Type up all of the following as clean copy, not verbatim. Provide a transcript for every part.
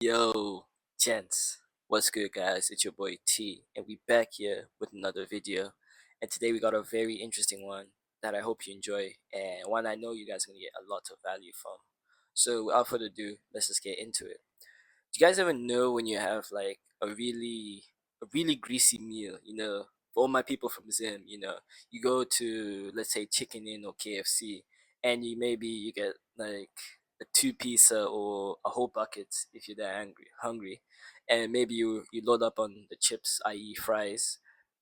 Yo, gents, what's good, guys? It's your boy T, and we back here with another video. And today we got a very interesting one that I hope you enjoy, and one I know you guys are gonna get a lot of value from. So, without further ado, let's just get into it. Do you guys ever know when you have like a really greasy meal? For all my people from Zim, you go to, let's say, Chicken Inn or KFC, and you get like a two pizza or a whole bucket if you're that hungry, and maybe you load up on the chips, i.e. fries.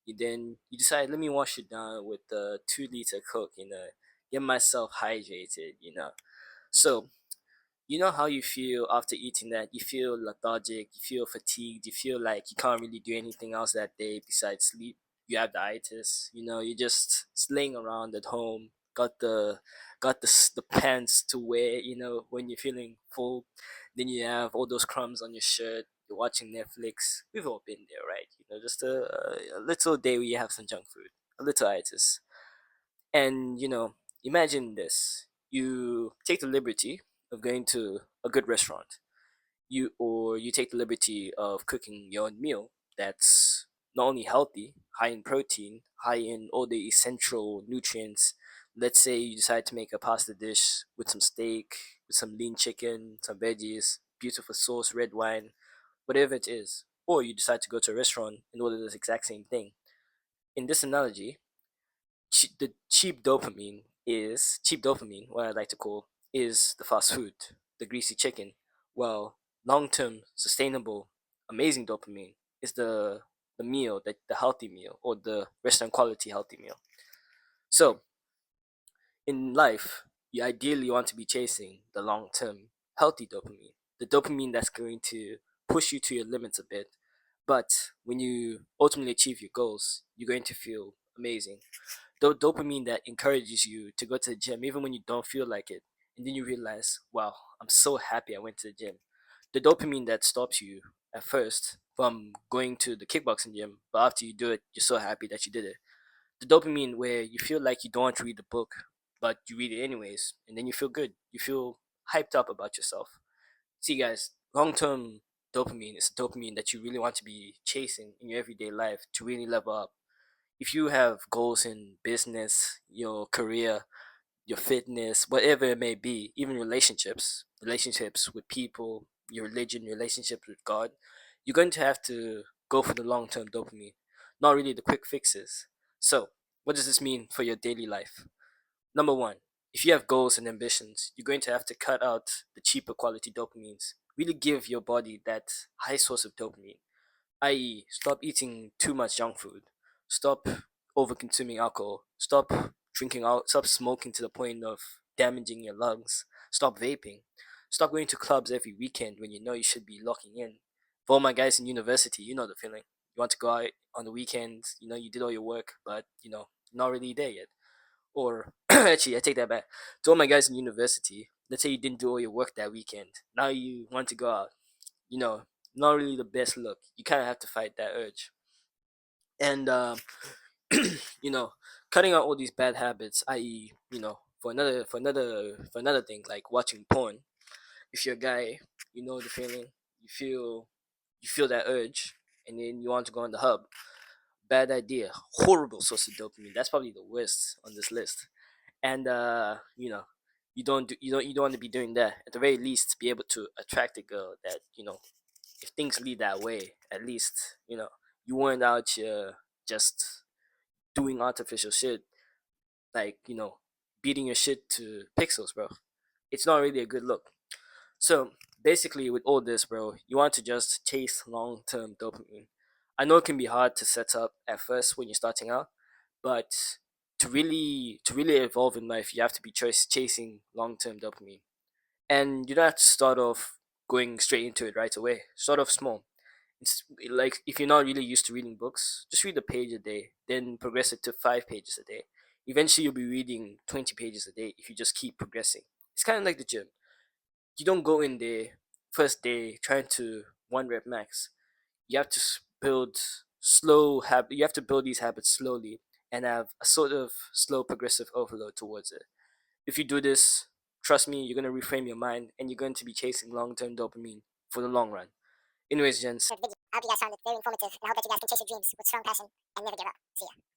You decide, let me wash it down with the 2 liter Coke, get myself hydrated. So you know how you feel after eating that? You feel lethargic, you feel fatigued, you feel like you can't really do anything else that day besides sleep. You have the itis, you're just laying around at home, got the pants to wear, when you're feeling full. Then you have all those crumbs on your shirt, you're watching Netflix. We've all been there, right? Just a little day where you have some junk food, a little itis. And imagine this: you take the liberty of going to a good restaurant, you take the liberty of cooking your own meal that's not only healthy, high in protein, high in all the essential nutrients. Let's say you decide to make a pasta dish with some steak, with some lean chicken, some veggies, beautiful sauce, red wine, whatever it is. Or you decide to go to a restaurant and order this exact same thing. In this analogy, the cheap dopamine, what I like to call, is the fast food, the greasy chicken. While long-term, sustainable, amazing dopamine is the meal, the healthy meal, or the restaurant quality healthy meal. So in life, you ideally want to be chasing the long-term healthy dopamine, the dopamine that's going to push you to your limits a bit. But when you ultimately achieve your goals, you're going to feel amazing. The dopamine that encourages you to go to the gym even when you don't feel like it, and then you realize, wow, I'm so happy I went to the gym. The dopamine that stops you at first from going to the kickboxing gym, but after you do it, you're so happy that you did it. The dopamine where you feel like you don't want to read the book, but you read it anyways, and then you feel good, you feel hyped up about yourself. See, guys, long term dopamine is dopamine that you really want to be chasing in your everyday life to really level up. If you have goals in business, your career, your fitness, whatever it may be, even relationships with people, your religion, relationships with God, you're going to have to go for the long term dopamine, not really the quick fixes. So, what does this mean for your daily life? Number one, if you have goals and ambitions, you're going to have to cut out the cheaper quality dopamines. Really give your body that high source of dopamine, i.e., stop eating too much junk food, stop over consuming alcohol, stop smoking to the point of damaging your lungs, stop vaping, stop going to clubs every weekend when you know you should be locking in. For all my guys in university, you know the feeling. You want to go out on the weekends, you did all your work, but not really there yet. Or actually, I take that back. To all my guys in university, let's say you didn't do all your work that weekend. Now you want to go out, you know, not really the best look. You kind of have to fight that urge. And you know, cutting out all these bad habits, i.e., for another thing like watching porn. If you're a guy, you know the feeling. You feel you feel that urge, and then you want to go on the hub. Bad idea. Horrible source of dopamine. That's probably the worst on this list. And you don't want to be doing that. At the very least, be able to attract a girl that if things lead that way, at least you weren't out here just doing artificial shit, like beating your shit to pixels, bro. It's not really a good look. So basically, with all this, bro, you want to just chase long-term dopamine. I know it can be hard to set up at first when you're starting out, but to really evolve in life, you have to be chasing long-term dopamine. And you don't have to start off going straight into it right away. Start off small. It's like if you're not really used to reading books, just read a page a day, then progress it to 5 pages a day. Eventually, you'll be reading 20 pages a day if you just keep progressing. It's kind of like the gym. You don't go in there first day trying to one rep max. You have to build slow habit. You have to build these habits slowly and have a sort of slow progressive overload towards it. If you do this, trust me, you're going to reframe your mind and you're going to be chasing long term dopamine for the long run. Anyways, gents, For the video. I hope you guys found it very informative, and I hope that you guys can chase your dreams with strong passion and never give up. See ya.